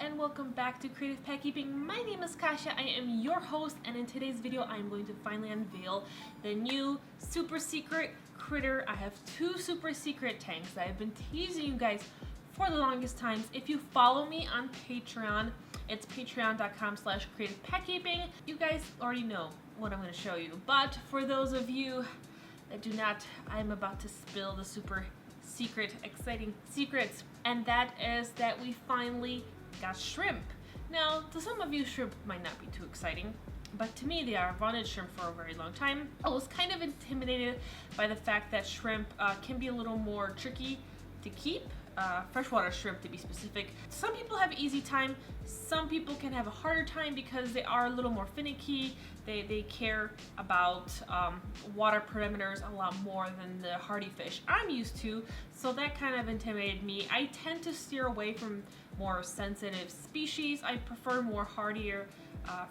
and welcome back to Creative Pet Keeping. My name is Kasia, I am your host, and in today's video I am going to finally unveil the new super secret critter. I have two super secret tanks that I've been teasing you guys for the longest times. If you follow me on Patreon, it's patreon.com/creativepetkeeping. You guys already know what I'm going to show you, but for those of you that do not, I'm about to spill the super secret, exciting secrets, and that is that we finally got shrimp. Now, to some of you, shrimp might not be too exciting, but to me, they are. I've wanted shrimp for a very long time. I was kind of intimidated by the fact that shrimp can be a little more tricky to keep. Freshwater shrimp, to be specific. Some people have an easy time. Some people can have a harder time because they are a little more finicky. They care about water perimeters a lot more than the hardy fish I'm used to, so that kind of intimidated me. I tend to steer away from more sensitive species. I prefer more hardier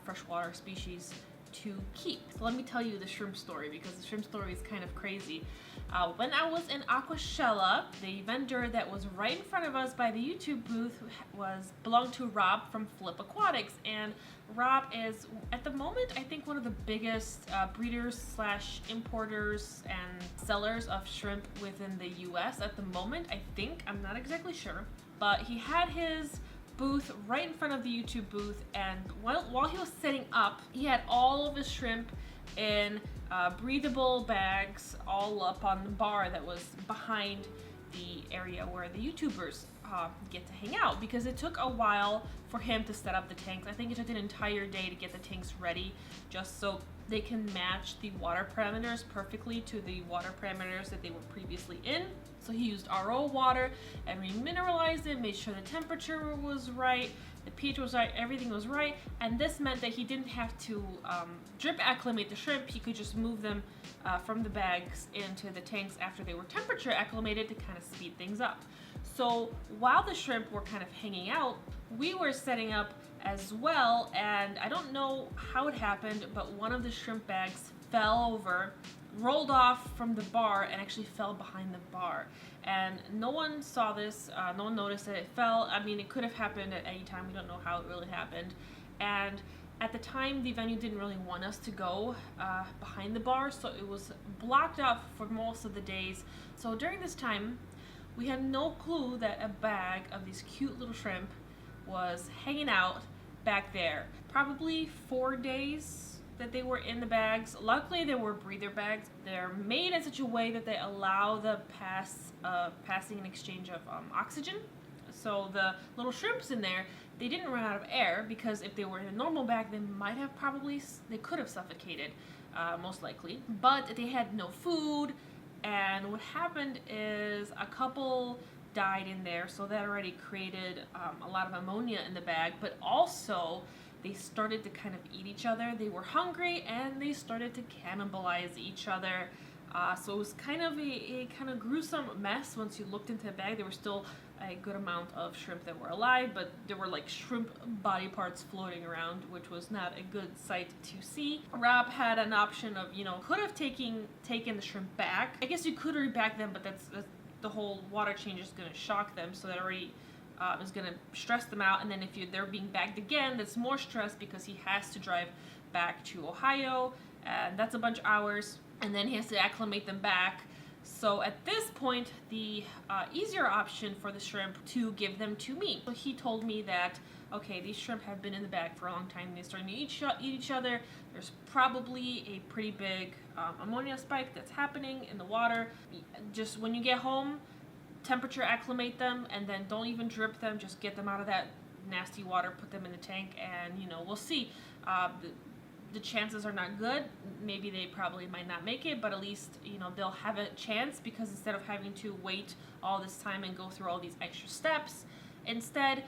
freshwater species to keep. So let me tell you the shrimp story, because the shrimp story is kind of crazy. When I was in Aquashella, the vendor that was right in front of us by the YouTube booth belonged to Rob from Flip Aquatics, and Rob is at the moment I think one of the biggest breeders slash importers and sellers of shrimp within the US at the moment. I think, I'm not exactly sure, but he had his booth right in front of the YouTube booth, and while he was setting up, he had all of his shrimp in breathable bags all up on the bar that was behind the area where the YouTubers get to hang out, because it took a while for him to set up the tanks. I think it took an entire day to get the tanks ready, just so they can match the water parameters perfectly to the water parameters that they were previously in. So he used RO water and remineralized it, made sure the temperature was right, the pH was right, everything was right, and this meant that he didn't have to drip acclimate the shrimp. He could just move them from the bags into the tanks after they were temperature acclimated to kind of speed things up. So while the shrimp were kind of hanging out, we were setting up as well, and I don't know how it happened, but one of the shrimp bags fell over, rolled off from the bar, and actually fell behind the bar. And no one saw this, no one noticed that it fell. I mean, it could have happened at any time. We don't know how it really happened. And at the time, the venue didn't really want us to go behind the bar, so it was blocked off for most of the days. So during this time, we had no clue that a bag of these cute little shrimp was hanging out back there. Probably 4 days that they were in the bags. Luckily, they were breather bags. They're made in such a way that they allow the passing and exchange of oxygen. So the little shrimps in there, they didn't run out of air, because if they were in a normal bag, they could have suffocated, most likely. But they had no food, and what happened is a couple died in there, so that already created a lot of ammonia in the bag, but also they started to kind of eat each other. They were hungry and they started to cannibalize each other. So it was kind of a kind of gruesome mess. Once you looked into the bag, there were still a good amount of shrimp that were alive, but there were like shrimp body parts floating around, which was not a good sight to see. Rob had an option of, could have taken the shrimp back. I guess you could reback them, but that's the whole water change is going to shock them, so that already is going to stress them out. And then if they're being bagged again, that's more stress, because he has to drive back to Ohio, and that's a bunch of hours, and then he has to acclimate them back. So at this point, the easier option for the shrimp to give them to me. So he told me that, okay, these shrimp have been in the bag for a long time. They're starting to eat each other. There's probably a pretty big ammonia spike that's happening in the water. Just when you get home, temperature acclimate them, and then don't even drip them. Just get them out of that nasty water, put them in the tank, and we'll see. The chances are not good. Maybe they probably might not make it, but at least they'll have a chance, because instead of having to wait all this time and go through all these extra steps, instead,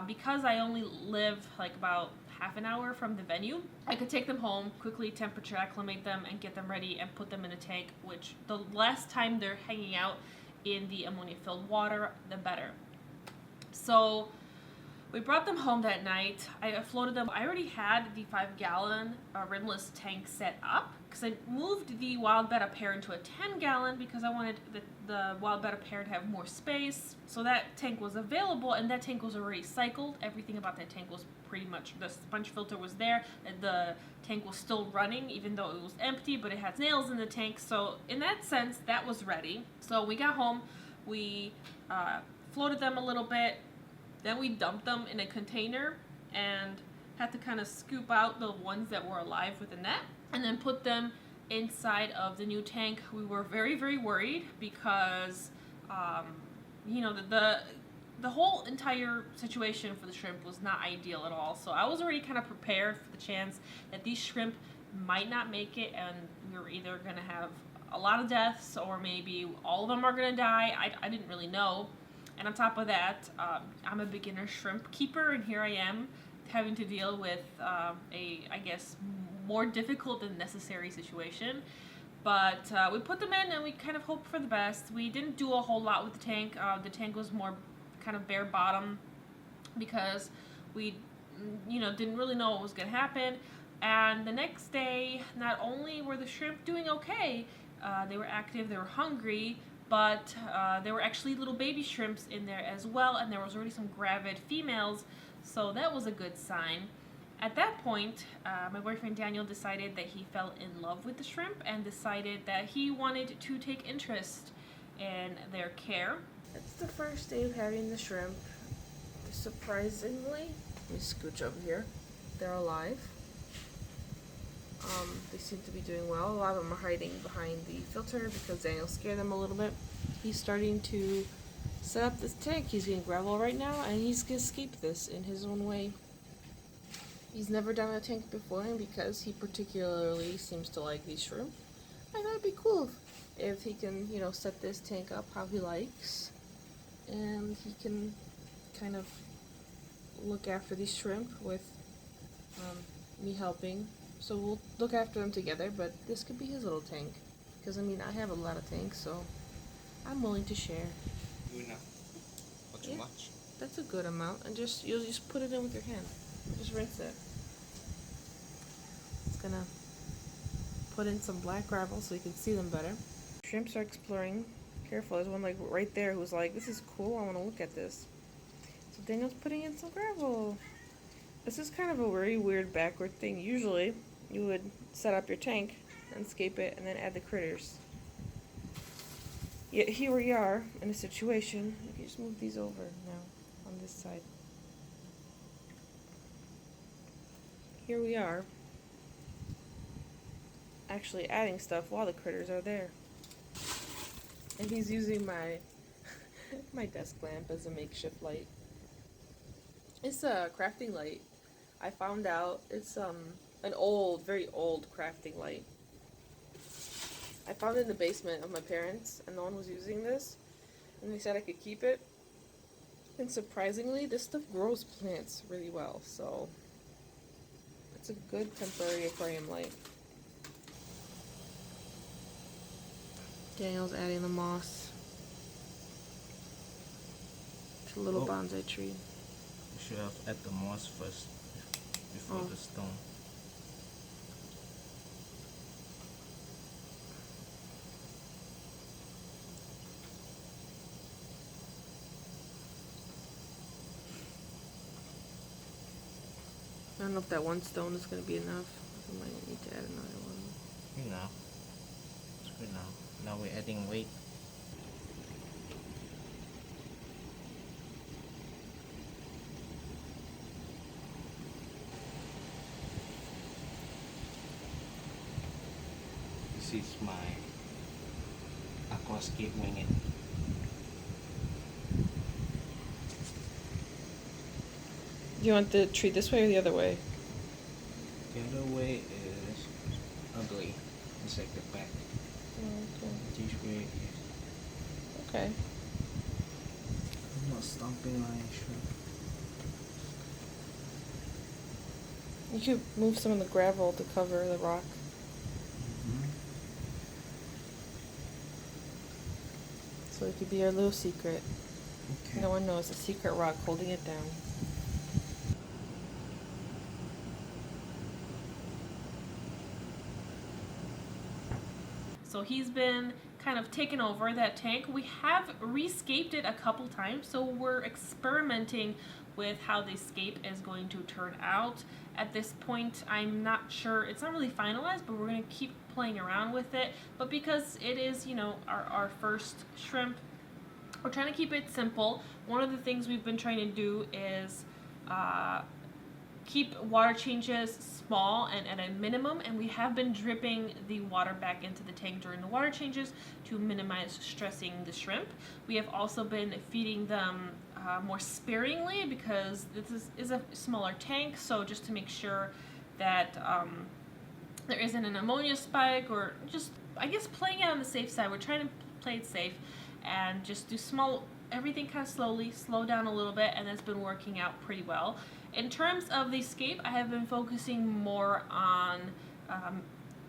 because I only live like about half an hour from the venue, I could take them home, quickly temperature acclimate them, and get them ready and put them in a tank, which the less time they're hanging out in the ammonia filled water, the better. So we brought them home that night. I floated them. I already had the 5-gallon rimless tank set up, because I moved the wild betta pair into a 10-gallon because I wanted the wild betta pair to have more space. So that tank was available, and that tank was already cycled. Everything about that tank was pretty much, the sponge filter was there, and the tank was still running even though it was empty, but it had snails in the tank. So in that sense, that was ready. So we got home, we floated them a little bit, then we dumped them in a container and had to kind of scoop out the ones that were alive with the net and then put them inside of the new tank. We were very, very worried because, you know, the whole entire situation for the shrimp was not ideal at all. So I was already kind of prepared for the chance that these shrimp might not make it, and we were either going to have a lot of deaths or maybe all of them are going to die. I didn't really know. And on top of that, I'm a beginner shrimp keeper, and here I am having to deal with I guess, more difficult than necessary situation. But we put them in and we kind of hoped for the best. We didn't do a whole lot with the tank. The tank was more kind of bare bottom because we, you know, didn't really know what was going to happen. And the next day, not only were the shrimp doing okay, they were active, they were hungry, but there were actually little baby shrimps in there as well, and there was already some gravid females, so that was a good sign. At that point, my boyfriend Daniel decided that he fell in love with the shrimp and decided that he wanted to take interest in their care. It's the first day of having the shrimp. Surprisingly, let me scooch over here, they're alive. They seem to be doing well. A lot of them are hiding behind the filter because Daniel scared them a little bit. He's starting to set up this tank. He's getting gravel right now, and he's going to escape this in his own way. He's never done a tank before, and because he particularly seems to like these shrimp, I thought it'd be cool if he can, you know, set this tank up how he likes, and he can kind of look after these shrimp with me helping. So we'll look after them together, but this could be his little tank. Because, I mean, I have a lot of tanks, so I'm willing to share. Good enough. Not too much. That's a good amount. And you'll just put it in with your hand. Just rinse it. It's gonna put in some black gravel so you can see them better. Shrimps are exploring. Careful, there's one like right there who's like, this is cool, I want to look at this. So Daniel's putting in some gravel. This is kind of a very weird backward thing. Usually, you would set up your tank, landscape it, and then add the critters. Yet here we are in a situation. You can just move these over now on this side. Here we are, actually adding stuff while the critters are there. And he's using my my desk lamp as a makeshift light. It's a crafting light. I found out it's an old, very old crafting light. I found it in the basement of my parents, and no one was using this, and they said I could keep it. And surprisingly, this stuff grows plants really well, so it's a good temporary aquarium light. Daniel's adding the moss to a little bonsai tree. You should have add the moss first before the stone. I don't know if that one stone is going to be enough. I might need to add another one. No. It's good now. Now we're adding weight. This is my aquascape winged. Do you want the tree this way or the other way? The other way is ugly. It's like the back. Okay. This way is. Okay. I'm not stomping my shrimp. You could move some of the gravel to cover the rock. So it could be our little secret. Okay. No one knows the secret rock holding it down. So he's been kind of taken over that tank. We have rescaped it a couple times, so we're experimenting with how the scape is going to turn out. At this point, I'm not sure, it's not really finalized, but we're going to keep playing around with it. But because it is, you know, our first shrimp, we're trying to keep it simple. One of the things we've been trying to do is keep water changes small and at a minimum, and we have been dripping the water back into the tank during the water changes to minimize stressing the shrimp. We have also been feeding them more sparingly because this is a smaller tank, so just to make sure that there isn't an ammonia spike, or just, I guess, playing it on the safe side. We're trying to play it safe and just do everything kind of slowly, slow down a little bit, and it's been working out pretty well. In terms of the scape, I have been focusing more on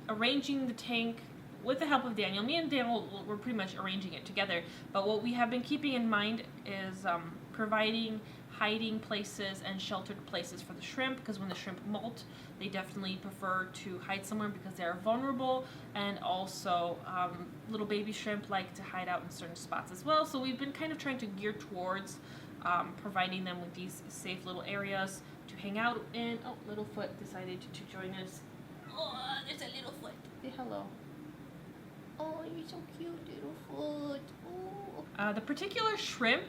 arranging the tank with the help of Daniel. Me and Daniel were pretty much arranging it together, but what we have been keeping in mind is providing hiding places and sheltered places for the shrimp, because when the shrimp molt, they definitely prefer to hide somewhere because they are vulnerable, and also little baby shrimp like to hide out in certain spots as well. So we've been kind of trying to gear towards providing them with these safe little areas to hang out in. Oh, Littlefoot decided to join us. Oh, there's a Littlefoot. Say hello. Oh, you're so cute, Littlefoot. Oh. The particular shrimp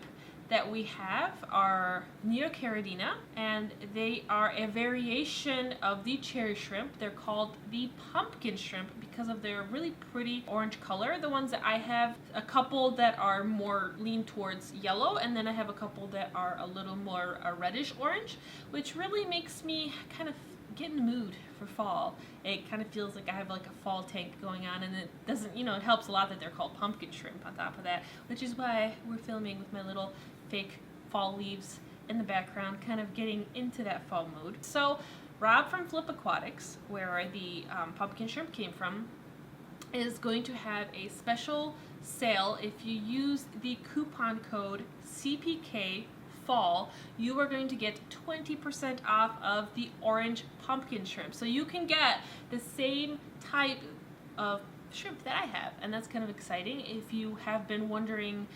that we have are Neocaridina, and they are a variation of the cherry shrimp. They're called the pumpkin shrimp because of their really pretty orange color. The ones that I have, a couple that are more lean towards yellow, and then I have a couple that are a little more reddish orange, which really makes me kind of get in the mood for fall. It kind of feels like I have like a fall tank going on, and it doesn't, you know, it helps a lot that they're called pumpkin shrimp on top of that, which is why we're filming with my little fake fall leaves in the background, kind of getting into that fall mood. So Rob from Flip Aquatics, where the pumpkin shrimp came from, is going to have a special sale. If you use the coupon code CPK fall, you are going to get 20% off of the orange pumpkin shrimp. So you can get the same type of shrimp that I have, and that's kind of exciting. If you have been wondering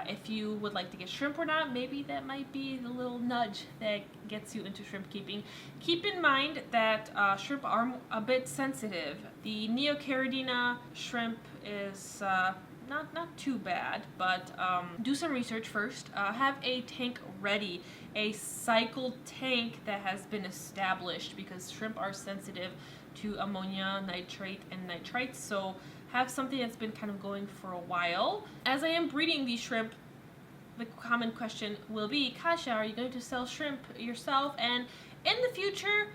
if you would like to get shrimp or not, maybe that might be the little nudge that gets you into shrimp keeping. Keep in mind that shrimp are a bit sensitive. The Neocaridina shrimp is not too bad, but do some research first. Have a tank ready, a cycle tank that has been established, because shrimp are sensitive to ammonia, nitrate, and nitrites. So have something that's been kind of going for a while. As I am breeding these shrimp, the common question will be, Kasha, are you going to sell shrimp yourself? And in the future,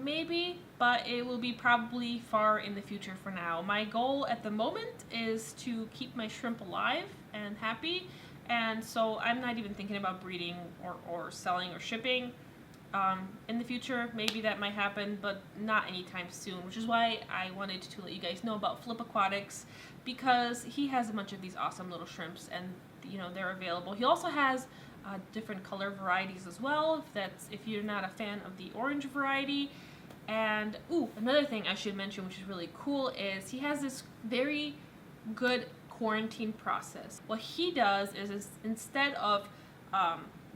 maybe, but it will be probably far in the future for now. My goal at the moment is to keep my shrimp alive and happy, and so I'm not even thinking about breeding or selling or shipping. In the future, maybe that might happen, but not anytime soon, which is why I wanted to let you guys know about Flip Aquatics, because he has a bunch of these awesome little shrimps, and you know, they're available. He also has different color varieties as well, if you're not a fan of the orange variety. And another thing I should mention, which is really cool, is he has this very good quarantine process. What he does is instead of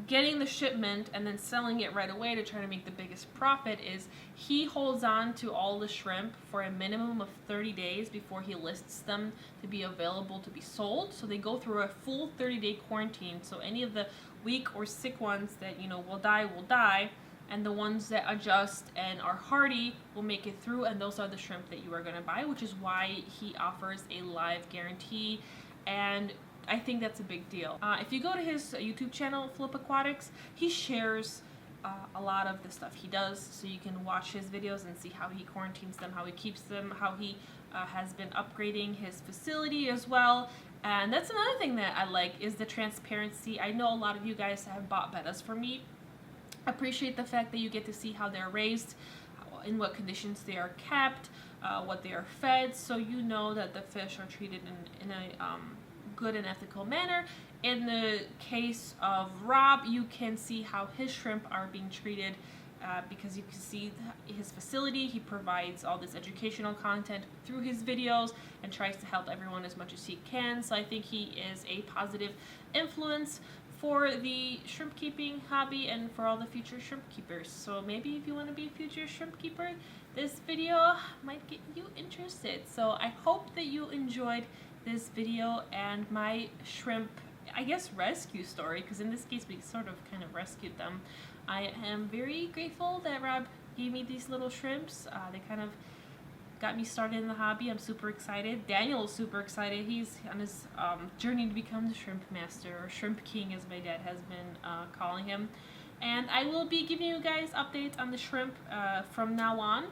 getting the shipment and then selling it right away to try to make the biggest profit, is he holds on to all the shrimp for a minimum of 30 days before he lists them to be available to be sold. So they go through a full 30-day quarantine. So any of the weak or sick ones that, you know, will die, and the ones that adjust and are hardy will make it through, and those are the shrimp that you are going to buy, which is why he offers a live guarantee. And I think that's a big deal. If you go to his YouTube channel, Flip Aquatics, he shares a lot of the stuff he does, so you can watch his videos and see how he quarantines them, how he keeps them, how he has been upgrading his facility as well. And that's another thing that I like, is the transparency. I know a lot of you guys have bought bettas from me. Appreciate the fact that you get to see how they're raised, in what conditions they are kept, what they are fed, so you know that the fish are treated in a good and ethical manner. In the case of Rob, you can see how his shrimp are being treated because you can see his facility. He provides all this educational content through his videos and tries to help everyone as much as he can. So I think he is a positive influence for the shrimp keeping hobby and for all the future shrimp keepers. So maybe if you want to be a future shrimp keeper, this video might get you interested. So I hope that you enjoyed this video and my shrimp, I guess, rescue story, because in this case we sort of kind of rescued them. I am very grateful that Rob gave me these little shrimps. They kind of got me started in the hobby. I'm super excited. Daniel's super excited. He's on his journey to become the shrimp master, or shrimp king as my dad has been calling him. And I will be giving you guys updates on the shrimp from now on.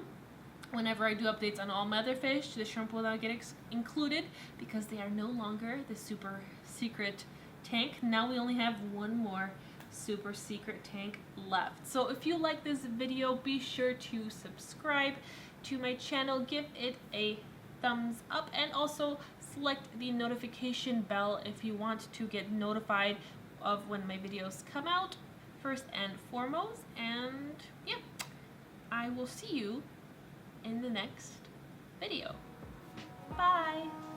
Whenever I do updates on all my other fish, the shrimp will not get included because they are no longer the super secret tank. Now we only have one more super secret tank left. So if you like this video, be sure to subscribe to my channel, give it a thumbs up, and also select the notification bell if you want to get notified of when my videos come out first and foremost. And yeah, I will see you in the next video. Bye!